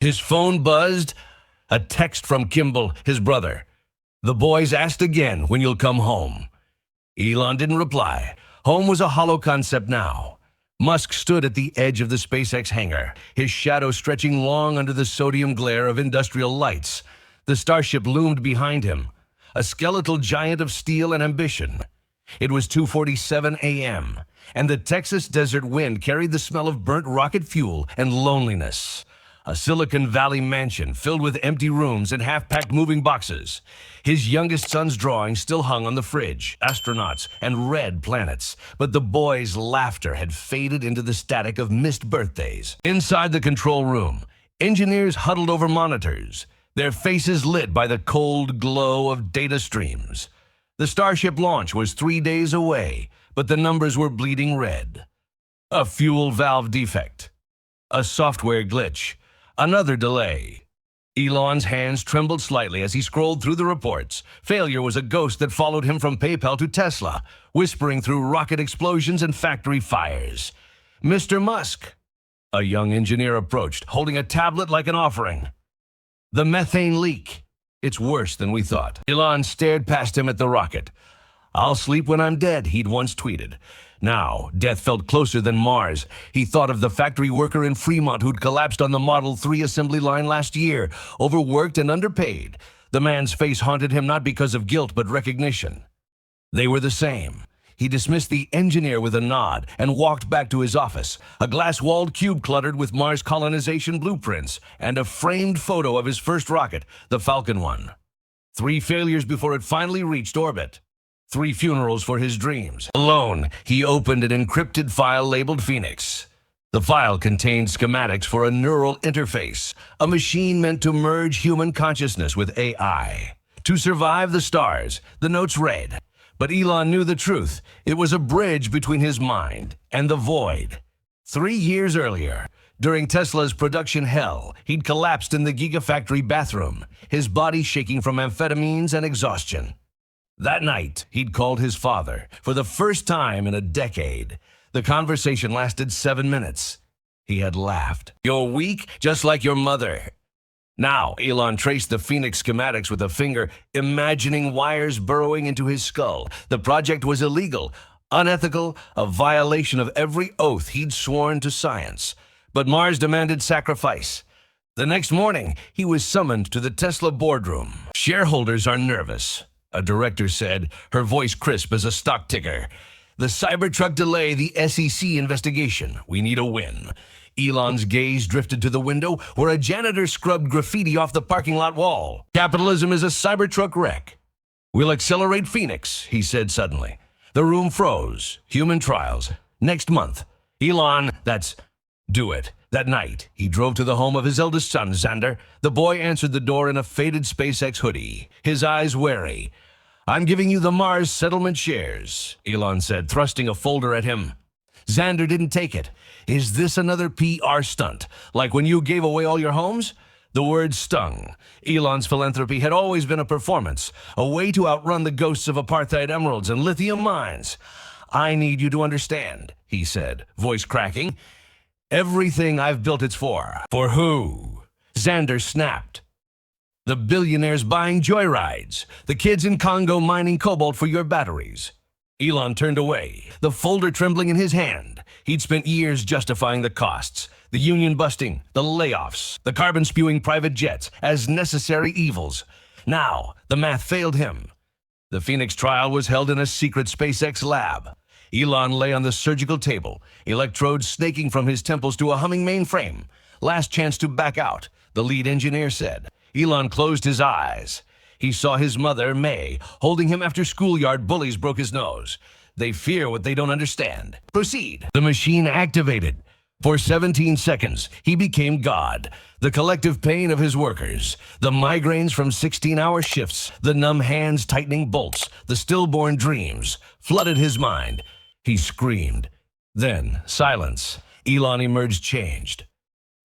His phone buzzed. A text from Kimball, his brother. The boys asked again when you'll come home. Elon didn't reply. Home was a hollow concept now. Musk stood at the edge of the SpaceX hangar, his shadow stretching long under the sodium glare of industrial lights. The Starship loomed behind him, a skeletal giant of steel and ambition. It was 2:47 a.m., and the Texas desert wind carried the smell of burnt rocket fuel and loneliness. A Silicon Valley mansion filled with empty rooms and half-packed moving boxes. His youngest son's drawing still hung on the fridge, astronauts and red planets, but the boy's laughter had faded into the static of missed birthdays. Inside the control room, engineers huddled over monitors, their faces lit by the cold glow of data streams. The Starship launch was 3 days away, but the numbers were bleeding red. A fuel valve defect. A software glitch. Another delay. Elon's hands trembled slightly as he scrolled through the reports. Failure was a ghost that followed him from PayPal to Tesla, whispering through rocket explosions and factory fires. Mr. Musk. A young engineer approached, holding a tablet like an offering. The methane leak. It's worse than we thought. Elon stared past him at the rocket. I'll sleep when I'm dead, he'd once tweeted. Now, death felt closer than Mars. He thought of the factory worker in Fremont who'd collapsed on the Model 3 assembly line last year, overworked and underpaid. The man's face haunted him not because of guilt but recognition. They were the same. He dismissed the engineer with a nod and walked back to his office, a glass-walled cube cluttered with Mars colonization blueprints and a framed photo of his first rocket, the Falcon 1. 3 failures before it finally reached orbit. 3 funerals for his dreams. Alone, he opened an encrypted file labeled Phoenix. The file contained schematics for a neural interface, a machine meant to merge human consciousness with AI. To survive the stars, the notes read. But Elon knew the truth. It was a bridge between his mind and the void. 3 years earlier, during Tesla's production hell, he'd collapsed in the Gigafactory bathroom, his body shaking from amphetamines and exhaustion. That night, he'd called his father, for the first time in a decade. The conversation lasted 7 minutes. He had laughed. You're weak, just like your mother. Now, Elon traced the Phoenix schematics with a finger, imagining wires burrowing into his skull. The project was illegal, unethical, a violation of every oath he'd sworn to science. But Mars demanded sacrifice. The next morning, he was summoned to the Tesla boardroom. Shareholders are nervous, a director said, her voice crisp as a stock ticker. The Cybertruck delay, the SEC investigation. We need a win. Elon's gaze drifted to the window where a janitor scrubbed graffiti off the parking lot wall. Capitalism is a Cybertruck wreck. We'll accelerate Phoenix, he said suddenly. The room froze. Human trials. Next month. Elon, do it. That night, he drove to the home of his eldest son, Xander. The boy answered the door in a faded SpaceX hoodie, his eyes wary. I'm giving you the Mars settlement shares, Elon said, thrusting a folder at him. Xander didn't take it. Is this another PR stunt, like when you gave away all your homes? The word stung. Elon's philanthropy had always been a performance, a way to outrun the ghosts of apartheid emeralds and lithium mines. I need you to understand, he said, voice cracking. Everything I've built it's for. For who? Xander snapped. The billionaires buying joyrides. The kids in Congo mining cobalt for your batteries. Elon turned away, the folder trembling in his hand. He'd spent years justifying the costs, the union busting, the layoffs, the carbon-spewing private jets as necessary evils. Now, the math failed him. The Phoenix trial was held in a secret SpaceX lab. Elon lay on the surgical table, electrodes snaking from his temples to a humming mainframe. Last chance to back out, the lead engineer said. Elon closed his eyes. He saw his mother, May, holding him after schoolyard bullies broke his nose. They fear what they don't understand. Proceed. The machine activated. For 17 seconds, he became God. The collective pain of his workers, the migraines from 16-hour shifts, the numb hands tightening bolts, the stillborn dreams, flooded his mind. He screamed. Then, silence. Elon emerged changed.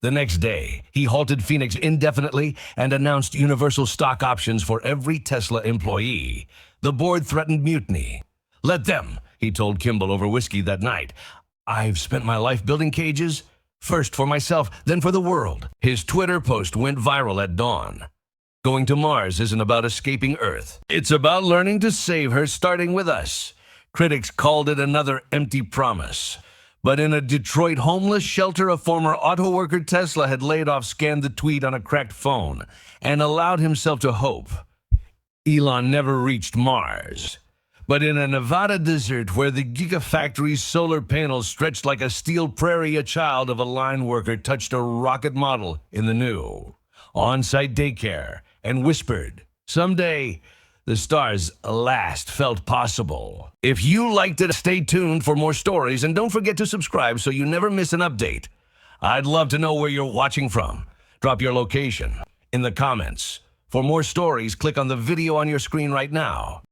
The next day, he halted Phoenix indefinitely and announced universal stock options for every Tesla employee. The board threatened mutiny. Let them, he told Kimball over whiskey that night. I've spent my life building cages. First for myself, then for the world. His Twitter post went viral at dawn. Going to Mars isn't about escaping Earth. It's about learning to save her, starting with us. Critics called it another empty promise. But in a Detroit homeless shelter, a former auto worker Tesla had laid off scanned the tweet on a cracked phone and allowed himself to hope. Elon never reached Mars. But in a Nevada desert where the gigafactory's solar panels stretched like a steel prairie, a child of a line worker touched a rocket model in the new on-site daycare and whispered, "Someday, the stars last felt possible." If you liked it, stay tuned for more stories and don't forget to subscribe so you never miss an update. I'd love to know where you're watching from. Drop your location in the comments. For more stories, click on the video on your screen right now.